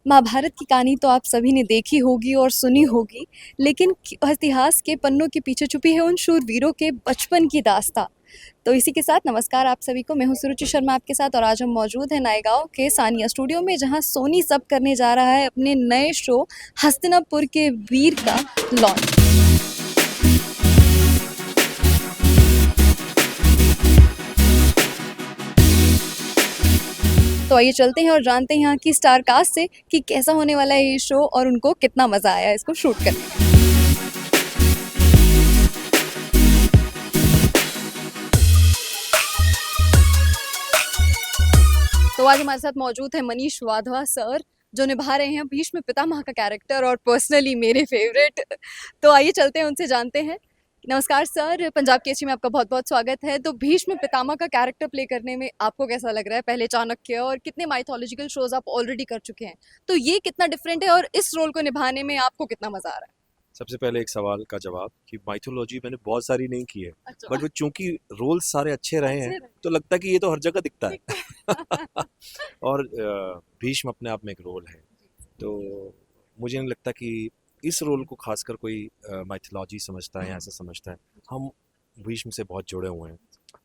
महाभारत की कहानी तो आप सभी ने देखी होगी और सुनी होगी, लेकिन इतिहास के पन्नों के पीछे छुपी है उन शूरवीरों के बचपन की दास्तां। तो इसी के साथ नमस्कार आप सभी को, मैं हूं सुरुचि शर्मा आपके साथ और आज हम मौजूद हैं नायगांव के सानिया स्टूडियो में, जहां सोनी सब करने जा रहा है अपने नए शो हस्तिनापुर के वीर का लॉन्च। तो आइए चलते हैं और जानते हैं यहाँ की स्टार कास्ट से कि कैसा होने वाला है ये शो और उनको कितना मजा आया इसको शूट करने में। तो आज हमारे साथ मौजूद है मनीष वाधवा सर, जो निभा रहे हैं भीष्म पितामह का कैरेक्टर और पर्सनली मेरे फेवरेट। तो आइए चलते हैं उनसे जानते हैं। नमस्कार सर, पंजाब केसरी में आपका बहुत बहुत स्वागत है। तो भीष्म पितामह का कैरेक्टर प्ले करने में आपको कैसा लग रहा है? पहले चाणक्य और कितने माइथोलॉजिकल शोज आप ऑलरेडी कर चुके हैं, तो ये कितना डिफरेंट है और इस रोल को निभाने में आपको कितना मजा आ रहा है? सबसे पहले एक सवाल का जवाब कि माइथोलॉजी मैंने बहुत सारी नहीं की है, अच्छा। बट वो चूंकि रोल्स सारे अच्छे रहे हैं तो लगता है कि ये तो हर जगह दिखता है। और भीष्म अपने आप में एक रोल है, तो मुझे नहीं लगता कि इस रोल को खासकर कोई माइथोलॉजी समझता है या ऐसा समझता है। हम भीष्म से बहुत जुड़े हुए हैं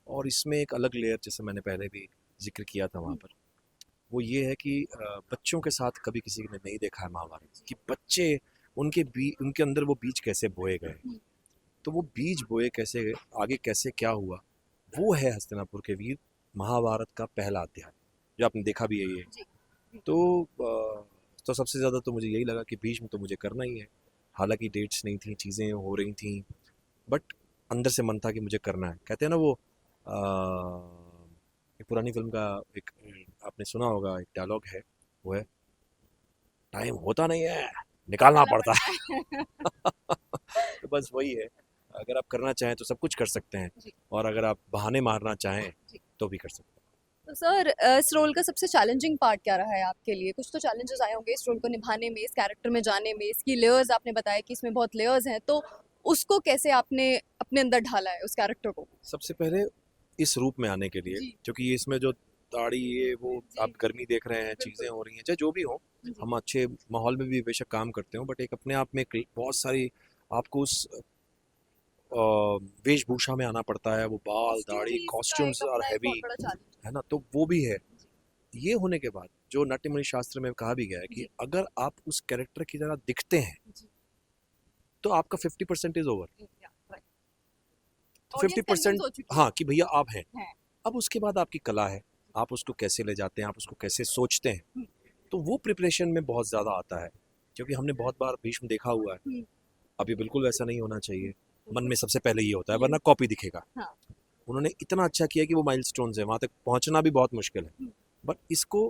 और इसमें एक अलग लेयर, जैसे मैंने पहले भी जिक्र किया था वहाँ पर, वो ये है कि बच्चों के साथ कभी किसी ने नहीं देखा है महाभारत कि बच्चे उनके अंदर वो बीज कैसे बोए गए, तो वो बीज बोए कैसे, आगे कैसे क्या हुआ, वो है हस्तिनापुर के वीर महाभारत का पहला अध्याय, जो आपने देखा भी है ये। तो तो सबसे ज़्यादा तो मुझे यही लगा कि भीष्म तो मुझे करना ही है। हालांकि डेट्स नहीं थी, चीज़ें हो रही थी, बट अंदर से मन था कि मुझे करना है। कहते हैं ना वो एक पुरानी फिल्म का एक, आपने सुना होगा, एक डायलॉग है, वो है, टाइम होता नहीं है, निकालना पड़ता है। तो बस वही है, अगर आप करना चाहें तो सब कुछ कर सकते हैं, और अगर आप बहाने मारना चाहें तो भी कर सकते हैं। तो सर, इस रोल का सबसे चैलेंजिंग पार्ट क्या रहा है आपके लिए? कुछ तो चैलेंजेस आए होंगे इस रोल को निभाने में, इस कैरेक्टर में जाने में, इसकी लेयर्स आपने बताया कि इसमें बहुत लेयर्स हैं, तो उसको कैसे आपने अपने अंदर ढाला है उस कैरेक्टर को? सबसे पहले इस रूप में आने के लिए, क्योंकि इसमें जो दाढ़ी, ये वो आप गर्मी देख रहे हैं, चीज़ें हो रही हैं, चाहे जो भी हो, हम अच्छे माहौल में भी बेशक काम करते हो, बट एक अपने आप में बहुत सारी आपको उस वेशभूषा में आना पड़ता है, वो बाल दाढ़ी कॉस्ट्यूम्स और हैवी है ना, तो वो भी है। ये होने के बाद जो नाट्यमणि शास्त्र में कहा भी गया है कि अगर आप उस कैरेक्टर की तरह दिखते हैं तो आपका 50% इज ओवर, तो 50%, हाँ, कि भैया आप हैं। अब उसके बाद आपकी कला है, आप उसको कैसे ले जाते हैं, आप उसको कैसे सोचते हैं, तो वो प्रिपरेशन में बहुत ज़्यादा आता है, क्योंकि हमने बहुत बार भीष्म देखा हुआ है। अभी बिल्कुल वैसा नहीं होना चाहिए, मन में सबसे पहले ये होता है, वरना कॉपी दिखेगा। उन्होंने इतना अच्छा किया कि वो माइलस्टोन्स है, वहाँ तक पहुँचना भी बहुत मुश्किल है, बट इसको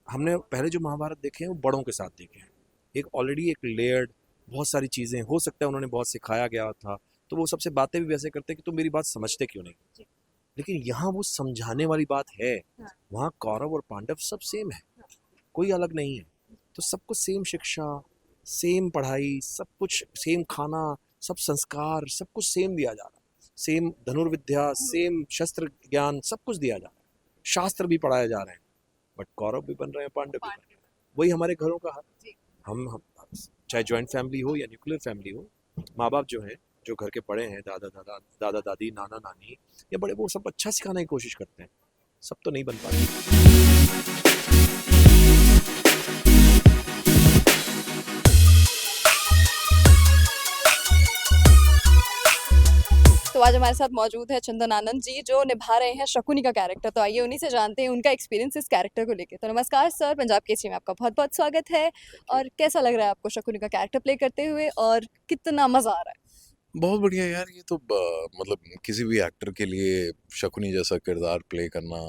हमने पहले जो महाभारत देखे हैं वो बड़ों के साथ देखे हैं, एक ऑलरेडी एक लेयर्ड, बहुत सारी चीज़ें, हो सकता है उन्होंने बहुत सिखाया गया था, तो वो सबसे बातें भी वैसे करते कि तुम मेरी बात समझते क्यों नहीं, लेकिन यहाँ वो समझाने वाली बात है। वहाँ कौरव और पांडव सब सेम है, कोई अलग नहीं है, तो सबको सेम शिक्षा, सेम पढ़ाई, सब कुछ सेम, खाना, सब संस्कार, सब कुछ सेम दिया जा रहा है, सेम धनुर्विद्या, सेम शस्त्र ज्ञान, सब कुछ दिया जा रहा है, शास्त्र भी पढ़ाए जा रहे हैं, बट कौरव भी बन रहे हैं, पांडव भी बन रहे हैं। वही हमारे घरों का हाल, हम चाहे ज्वाइंट फैमिली हो या न्यूक्लियर फैमिली हो, माँ बाप जो हैं, जो घर के बड़े हैं, दादा दादी, नाना नानी या बड़े, वो सब अच्छा सिखाने की कोशिश करते हैं, सब तो नहीं बन पाते। तो आज हमारे साथ मौजूद है चंदन आनंद जी, जो निभा रहे हैं शकुनी का कैरेक्टर। तो आइए उन्हीं से जानते हैं उनका एक्सपीरियंस इस कैरेक्टर को लेके। तो नमस्कार सर, पंजाब केसरी में आपका बहुत बहुत स्वागत है। और कैसा लग रहा है आपको शकुनी का कैरेक्टर प्ले करते हुए और कितना मजा आ रहा है? बहुत बढ़िया यार, ये तो मतलब किसी भी एक्टर के लिए शकुनी जैसा किरदार प्ले करना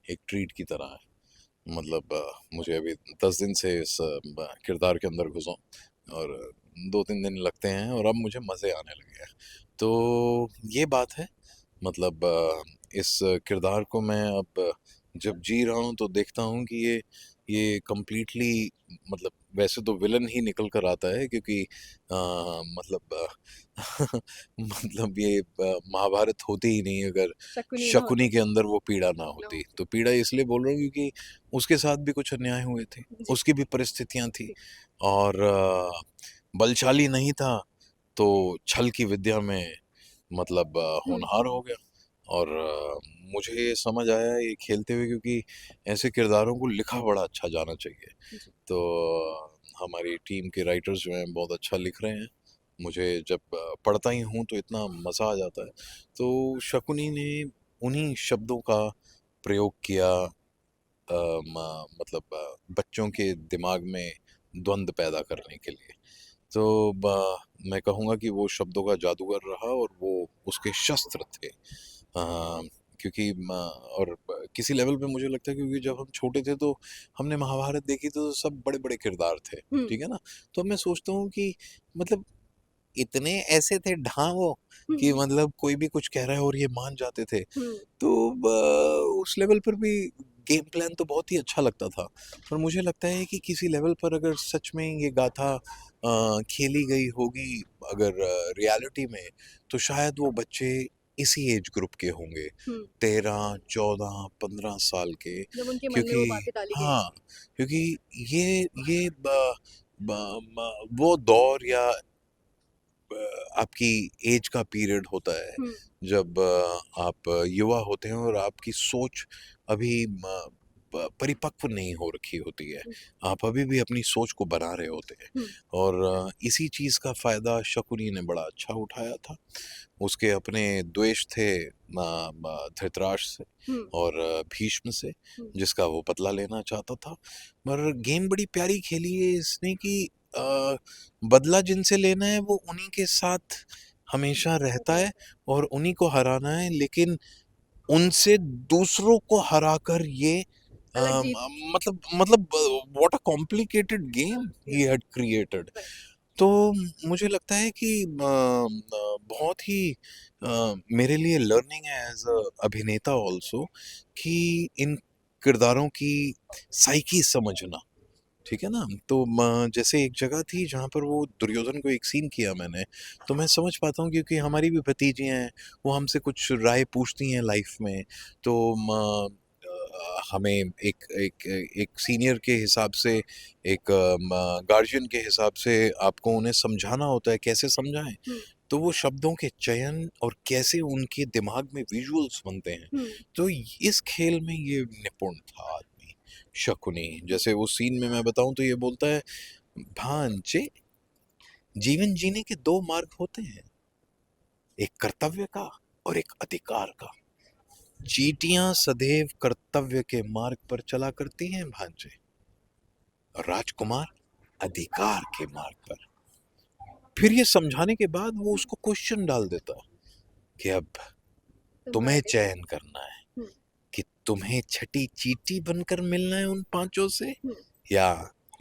एक ट्रीट की तरह है। मतलब मुझे अभी 10 दिन से इस किरदार के अंदर घुसा और 2-3 दिन लगते हैं और अब मुझे मज़े आने लगे हैं। तो ये बात है, मतलब इस किरदार को मैं अब जब जी रहा हूँ तो देखता हूँ कि ये कम्प्लीटली मतलब वैसे तो विलन ही निकल कर आता है क्योंकि मतलब मतलब ये महाभारत होती ही नहीं अगर शकुनी ना शकुनी के अंदर वो पीड़ा ना होती। होती। तो पीड़ा इसलिए बोल रहा हूँ क्योंकि उसके साथ भी कुछ अन्याय हुए थे, जी उसकी भी परिस्थितियां थी जी और बलशाली नहीं था तो छल की विद्या में मतलब होनहार हो गया। और मुझे ये समझ आया ये खेलते हुए क्योंकि ऐसे किरदारों को लिखा बड़ा अच्छा जाना चाहिए। जी तो हमारी टीम के राइटर्स जो हैं बहुत अच्छा लिख रहे हैं। मुझे जब पढ़ता ही हूँ तो इतना मज़ा आ जाता है। तो शकुनी ने उन्हीं शब्दों का प्रयोग किया मतलब बच्चों के दिमाग में द्वंद पैदा करने के लिए। तो मैं कहूँगा कि वो शब्दों का जादूगर रहा और वो उसके शस्त्र थे। क्योंकि और किसी लेवल पे मुझे लगता है क्योंकि जब हम छोटे थे तो हमने महाभारत देखी तो सब बड़े बड़े किरदार थे, हम्म ठीक है ना। तो अब मैं सोचता हूँ कि मतलब इतने ऐसे थे ढांव कि हम्म मतलब कोई भी कुछ कह रहा है और ये मान जाते थे। हम्म तो उस लेवल पर भी गेम प्लान तो बहुत ही अच्छा लगता था। पर मुझे लगता है कि किसी लेवल पर अगर सच में ये गाथा खेली गई होगी अगर रियलिटी में तो शायद वो बच्चे इसी एज ग्रुप के होंगे, हम्म 13, 14, 15 साल के। जब उनके मन में क्योंकि वो बातें डाली गई हाँ, क्योंकि ये वो दौर या आपकी एज का पीरियड होता है हम्म जब आप युवा होते हैं और आपकी सोच अभी परिपक्व नहीं हो रखी होती है। आप अभी भी अपनी सोच को बना रहे होते हैं हम्म और इसी चीज़ का फायदा शकुनी ने बड़ा अच्छा उठाया था। उसके अपने द्वेष थे धृतराष्ट्र से हम्म और भीष्म से हम्म जिसका वो बदला लेना चाहता था। पर गेम बड़ी प्यारी खेली है इसने कि बदला जिनसे लेना है वो उन्हीं के साथ हमेशा रहता है और उन्हीं को हराना है, लेकिन उनसे दूसरों को हराकर ये अलग जीत मतलब what a complicated game he had created. तो मुझे लगता है कि बहुत ही मेरे लिए लर्निंग है एज अ अभिनेता ऑल्सो कि इन किरदारों की साइकी समझना, ठीक है ना। तो जैसे एक जगह थी जहाँ पर वो दुर्योधन को एक सीन किया मैंने, तो मैं समझ पाता हूँ क्योंकि हमारी भी भतीजियाँ हैं, वो हमसे कुछ राय पूछती हैं लाइफ में। तो हमें एक एक एक सीनियर के हिसाब से एक गार्जियन के हिसाब से आपको उन्हें समझाना होता है, कैसे समझाएं। हम्म तो वो शब्दों के चयन और कैसे उनके दिमाग में विजुअल्स बनते हैं, हम्म तो इस खेल में ये निपुण था आदमी शकुनी। जैसे उस सीन में मैं बताऊं तो ये बोलता है, भांजे, जीवन जीने के दो मार्ग होते हैं, एक कर्तव्य का और एक अधिकार का। चींटियां सदैव कर्तव्य के मार्ग पर चला करती हैं भांजे, और राजकुमार अधिकार के मार्ग पर। फिर ये समझाने के बाद वो उसको क्वेश्चन डाल देता है कि अब तुम्हें तुम्हारे चयन करना है हम्म कि तुम्हें छठी चींटी बनकर मिलना है उन पांचों से हम्म या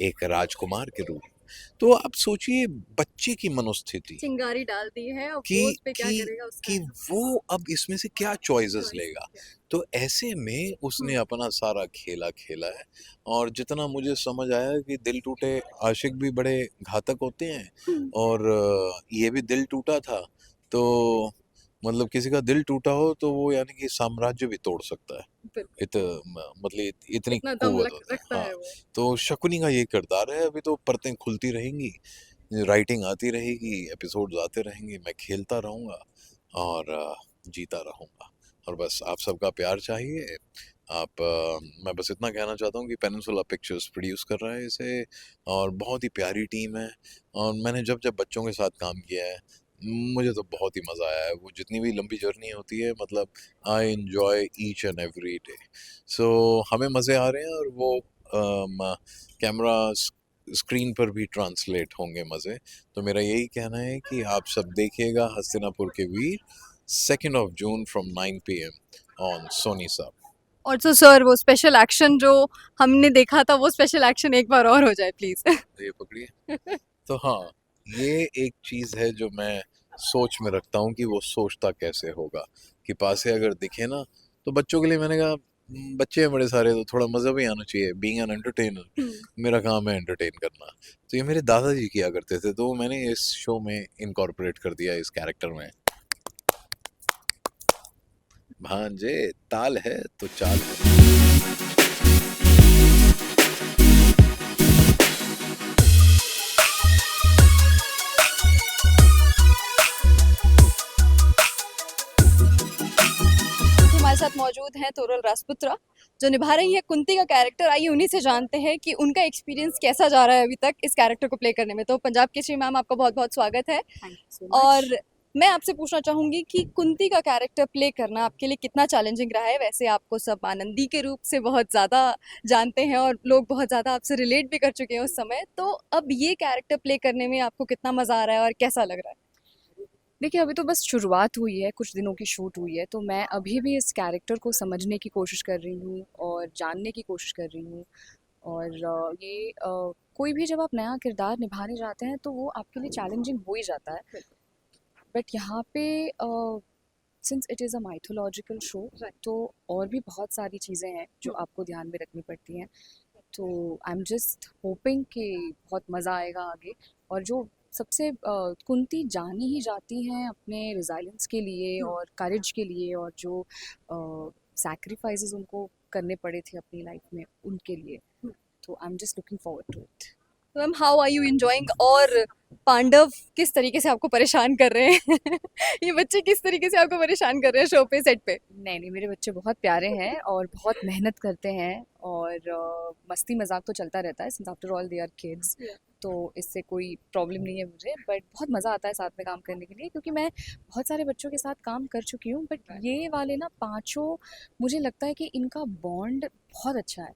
एक राजकुमार के रूप में। तो आप सोचिए बच्चे की मनोस्थिति चिंगारी डाल दी है अब कि वो उस पे क्या कि करेगा उसका कि है वो अब इसमें से क्या चॉइसेस चॉइस लेगा। तो ऐसे में उसने अपना सारा खेला खेला है। और जितना मुझे समझ आया कि दिल टूटे आशिक भी बड़े घातक होते हैं हम्म और ये भी दिल टूटा था। तो मतलब किसी का दिल टूटा हो तो वो यानी कि साम्राज्य भी तोड़ सकता है। बिल्कुल मतलब इतनी इतना दम कुव्वत होता है। रखता हाँ, है वो तो शकुनी का ये किरदार है। अभी तो परतें खुलती रहेंगी, राइटिंग आती रहेगी, एपिसोड्स आते रहेंगे, मैं खेलता रहूँगा और जीता रहूँगा। और बस आप सबका प्यार चाहिए। आप मैं बस इतना कहना चाहता हूँ कि पेनिनसुला पिक्चर्स प्रोड्यूस कर रहा है इसे और बहुत ही प्यारी टीम है। और मैंने जब जब बच्चों के साथ काम किया है मुझे तो बहुत ही मज़ा आया है। वो जितनी भी लंबी जर्नी होती है मतलब I enjoy each and every day. So हमें मज़े आ रहे हैं और वो कैमरा स्क्रीन पर भी ट्रांसलेट होंगे मज़े। तो मेरा यही कहना है कि आप सब देखिएगा हस्तिनापुर के वीर 2nd of June from 9 PM on Sony सब। और तो सर वो स्पेशल एक्शन जो हमने देखा था वो स्पेशल एक्शन एक बार और हो जाए प्लीज तो ये पकड़िए। तो हाँ, ये एक चीज़ है जो मैं सोच में रखता हूँ कि वो सोचता कैसे होगा कि पासे अगर दिखे ना तो बच्चों के लिए मैंने कहा बच्चे हैं बड़े सारे, तो थोड़ा मज़ा भी आना चाहिए। बीइंग एन एंटरटेनर, मेरा काम है एंटरटेन करना। तो ये मेरे दादाजी किया करते थे, तो मैंने इस शो में इनकॉर्पोरेट कर दिया इस कैरेक्टर में। भांजे, ताल है तो चाल है। हमारे साथ मौजूद हैं तोरल राजपुत्रा जो निभा रही है कुंती का कैरेक्टर। आइए उन्हीं से जानते हैं कि उनका एक्सपीरियंस कैसा जा रहा है अभी तक इस कैरेक्टर को प्ले करने में। तो पंजाब केसरी मैम, आपका बहुत बहुत स्वागत है। थैंक यू सो और मैं आपसे पूछना चाहूंगी कि कुंती का कैरेक्टर प्ले करना आपके लिए कितना चैलेंजिंग रहा है। वैसे आपको सब आनंदी के रूप से बहुत ज़्यादा जानते हैं और लोग बहुत ज़्यादा आपसे रिलेट भी कर चुके हैं उस समय, तो अब ये कैरेक्टर प्ले करने में आपको कितना मज़ा आ रहा है और कैसा लग रहा है? देखिए, अभी तो बस शुरुआत हुई है, कुछ दिनों की शूट हुई है, तो मैं अभी भी इस कैरेक्टर को समझने की कोशिश कर रही हूँ और जानने की कोशिश कर रही हूँ। और कोई भी जब आप नया किरदार निभाने जाते हैं तो वो आपके लिए चैलेंजिंग हो ही जाता है। बट यहाँ पे since it is a mythological show, तो और भी बहुत सारी चीज़ें हैं जो आपको ध्यान में रखनी पड़ती हैं। तो आई एम जस्ट होपिंग कि बहुत मज़ा आएगा आगे। और जो सबसे कुंती जानी ही जाती हैं अपने रिजाइलेंस के लिए और करेज के लिए, और जो सैक्रिफाइसेस उनको करने पड़े थे अपनी लाइफ में उनके लिए। तो I am just looking forward to it. तो ma'am, how are you enjoying? और पांडव किस तरीके से आपको परेशान कर रहे हैं? ये बच्चे किस तरीके से आपको परेशान कर रहे हैं शो पे, सेट पे? नहीं नहीं, मेरे बच्चे बहुत प्यारे हैं और बहुत मेहनत करते हैं, और मस्ती मजाक तो चलता रहता है, since after all they are kids. तो इससे कोई प्रॉब्लम नहीं है मुझे, बट बहुत मज़ा आता है साथ में काम करने के लिए, क्योंकि मैं बहुत सारे बच्चों के साथ काम कर चुकी हूँ। बट ये वाले ना पांचों, मुझे लगता है कि इनका बॉन्ड बहुत अच्छा है।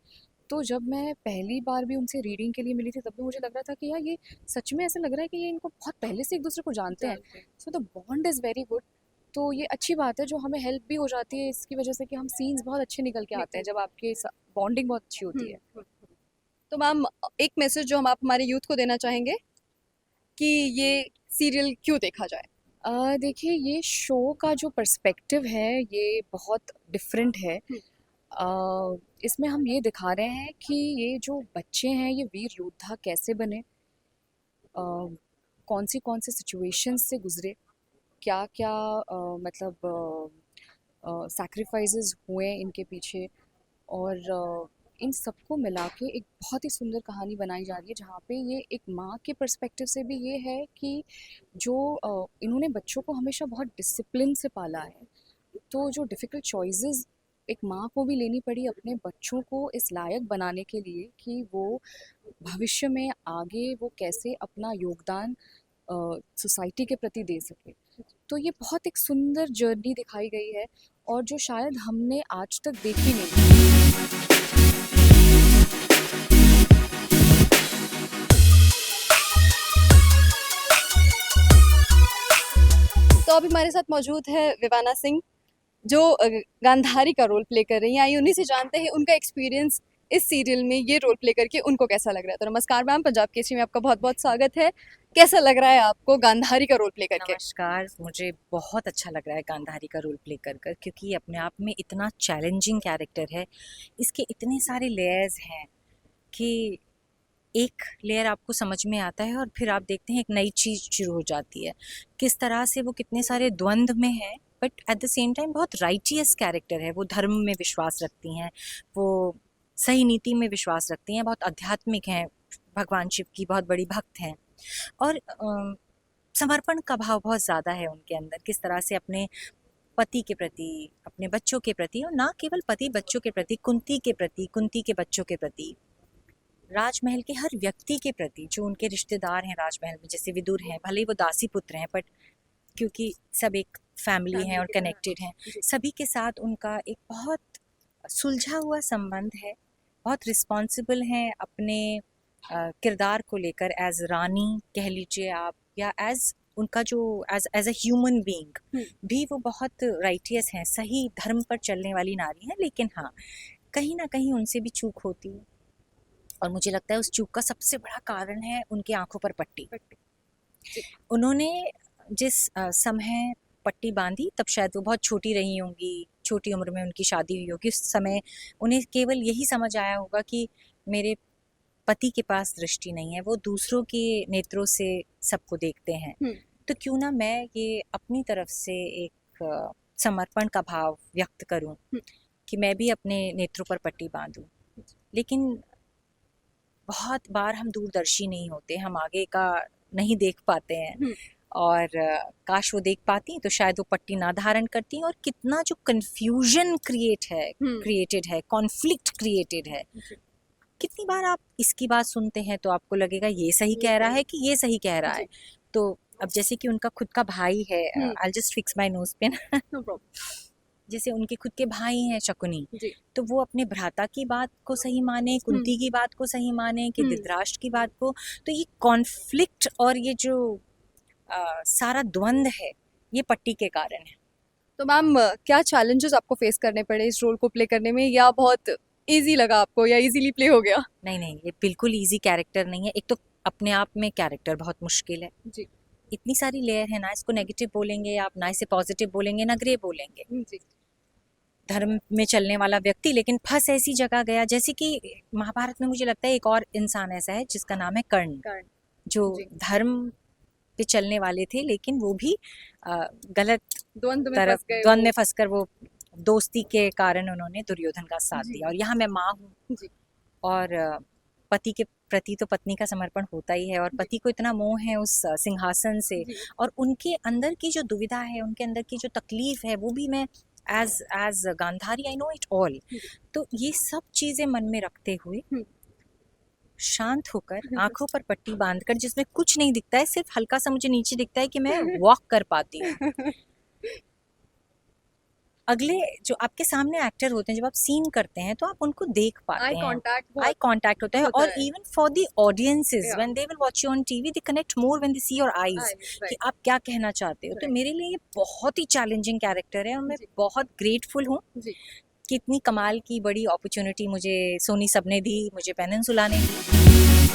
तो जब मैं पहली बार भी उनसे रीडिंग के लिए मिली थी, तब भी मुझे लग रहा था कि यार ये सच में ऐसा लग रहा है कि ये इनको बहुत पहले से एक दूसरे को जानते हैं। So the bond is very good. तो ये अच्छी बात है, जो हमें हेल्प भी हो जाती है इसकी वजह से कि हम सीन्स बहुत अच्छे निकल के आते हैं जब आपके बॉन्डिंग बहुत अच्छी होती है। तो मैम, एक मैसेज जो हम आप हमारे यूथ को देना चाहेंगे कि ये सीरियल क्यों देखा जाए? देखिए, ये शो का जो पर्सपेक्टिव है ये बहुत डिफरेंट है। इसमें हम ये दिखा रहे हैं कि ये जो बच्चे हैं ये वीर योद्धा कैसे बने, कौन से सिचुएशंस से गुजरे, क्या क्या मतलब सैक्रिफाइसेस हुए इनके पीछे। और इन सबको मिला के एक बहुत ही सुंदर कहानी बनाई जा रही है, जहाँ पे ये एक माँ के पर्सपेक्टिव से भी ये है कि जो इन्होंने बच्चों को हमेशा बहुत डिसिप्लिन से पाला है, तो जो डिफ़िकल्ट चॉइसेस एक माँ को भी लेनी पड़ी अपने बच्चों को इस लायक बनाने के लिए कि वो भविष्य में आगे वो कैसे अपना योगदान सोसाइटी के प्रति दे सके। तो ये बहुत एक सुंदर जर्नी दिखाई गई है, और जो शायद हमने आज तक देखी नहीं। तो अभी हमारे साथ मौजूद है विवाना सिंह जो गांधारी का रोल प्ले कर रही हैं। आइए उन्हीं से जानते हैं उनका एक्सपीरियंस इस सीरियल में ये रोल प्ले करके उनको कैसा लग रहा है। तो नमस्कार मैम, पंजाब केसरी में आपका बहुत बहुत स्वागत है। कैसा लग रहा है आपको गांधारी का रोल प्ले करके? नमस्कार, मुझे बहुत अच्छा लग रहा है गांधारी का रोल प्ले कर कर, क्योंकि ये अपने आप में इतना चैलेंजिंग कैरेक्टर है। इसके इतने सारे लेयर्स हैं कि एक लेयर आपको समझ में आता है और फिर आप देखते हैं एक नई चीज़ शुरू हो जाती है। किस तरह से वो कितने सारे द्वंद्व में है, but at the same time बहुत राइटियस कैरेक्टर है। वो धर्म में विश्वास रखती हैं, वो सही नीति में विश्वास रखती हैं, बहुत आध्यात्मिक हैं, भगवान शिव की बहुत बड़ी भक्त हैं, और समर्पण का भाव बहुत ज़्यादा है उनके अंदर। किस तरह से अपने पति के प्रति, अपने बच्चों के प्रति, और ना केवल पति बच्चों के प्रति, कुंती के प्रति, कुंती के बच्चों के प्रति, राजमहल के हर व्यक्ति के प्रति जो उनके रिश्तेदार हैं राजमहल में, जैसे विदुर हैं, भले ही वो दासी पुत्र हैं, बट क्योंकि सब एक फैमिली हैं और कनेक्टेड हैं, सभी के साथ उनका एक बहुत सुलझा हुआ संबंध है। बहुत रिस्पॉन्सिबल हैं अपने किरदार को लेकर, एज रानी कह लीजिए आप, या एज उनका जो एज अ ह्यूमन बीइंग भी वो बहुत राइटियस हैं, सही धर्म पर चलने वाली नारी हैं। लेकिन हाँ, कहीं ना कहीं उनसे भी चूक होती है, और मुझे लगता है उस चूक का सबसे बड़ा कारण है उनकी आंखों पर पट्टी। उन्होंने जिस समय पट्टी बांधी तब शायद वो बहुत छोटी रही होंगी, छोटी उम्र में उनकी शादी हुई होगी। उस समय उन्हें केवल यही समझ आया होगा कि मेरे पति के पास दृष्टि नहीं है, वो दूसरों के नेत्रों से सबको देखते हैं, तो क्यों ना मैं ये अपनी तरफ से एक समर्पण का भाव व्यक्त करूं कि मैं भी अपने नेत्रों पर पट्टी बांधूं। लेकिन बहुत बार हम दूरदर्शी नहीं होते, हम आगे का नहीं देख पाते हैं, और काश वो देख पाती तो शायद वो पट्टी ना धारण करती। और कितना जो कंफ्यूजन क्रिएटेड है, कॉन्फ्लिक्ट क्रिएटेड है। कितनी बार आप इसकी बात सुनते हैं तो आपको लगेगा ये सही कह रहा है कि ये सही कह रहा है। तो अब जैसे कि उनका खुद का भाई है, I just fix my nose pin, जैसे उनके खुद के भाई हैं शकुनी, तो वो अपने भ्राता की बात को सही माने, कुंती की बात को सही माने कि धृतराष्ट्र की बात को। तो ये कॉन्फ्लिक्ट और ये जो सारा द्वंद्व है ये पट्टी के कारण है। तो मैम क्या चैलेंजेस आपको फेस करने पड़े इस रोल को प्ले करने में, या बहुत इजी लगा आपको, या इजीली प्ले हो गया? नहीं, ये बिल्कुल इजी कैरेक्टर नहीं है। एक तो अपने आप में कैरेक्टर बहुत मुश्किल है जी। इतनी सारी लेयर है ना, इसको नेगेटिव बोलेंगे आप, ना इसे पॉजिटिव बोलेंगे, ना ग्रे बोलेंगे। जी। धर्म में चलने वाला व्यक्ति लेकिन फंस ऐसी जगह गया, जैसे कि महाभारत में मुझे लगता है एक और इंसान ऐसा है जिसका नाम है कर्ण, जो धर्म पे चलने वाले थे लेकिन वो भी गलत द्वंद्व में फंसकर वो दोस्ती के कारण उन्होंने दुर्योधन का साथ दिया। और यहाँ मैं माँ हूँ, और पति के प्रति तो पत्नी का समर्पण होता ही है, और पति को इतना मोह है उस सिंहासन से, और उनके अंदर की जो दुविधा है, उनके अंदर की जो तकलीफ है, वो भी मैं as Gandhari I know it all. तो ये सब चीजें मन में रखते हुए शांत होकर आंखों पर पट्टी बांधकर, जिसमें कुछ नहीं दिखता है, सिर्फ हल्का सा मुझे नीचे दिखता है कि मैं वॉक कर पाती हूँ। अगले जो आपके सामने एक्टर होते हैं, जब आप सीन करते हैं तो आप उनको देख पाते हैं, आई कांटेक्ट होता है। और even for the audiences when they will watch you on TV, they connect more when they see your eyes कि आप क्या कहना चाहते हो। तो मेरे लिए ये बहुत ही चैलेंजिंग कैरेक्टर है, और मैं बहुत ग्रेटफुल हूँ कि इतनी कमाल की बड़ी अपॉर्चुनिटी मुझे सोनी सब ने दी, मुझे पेनिनसुला ने दी।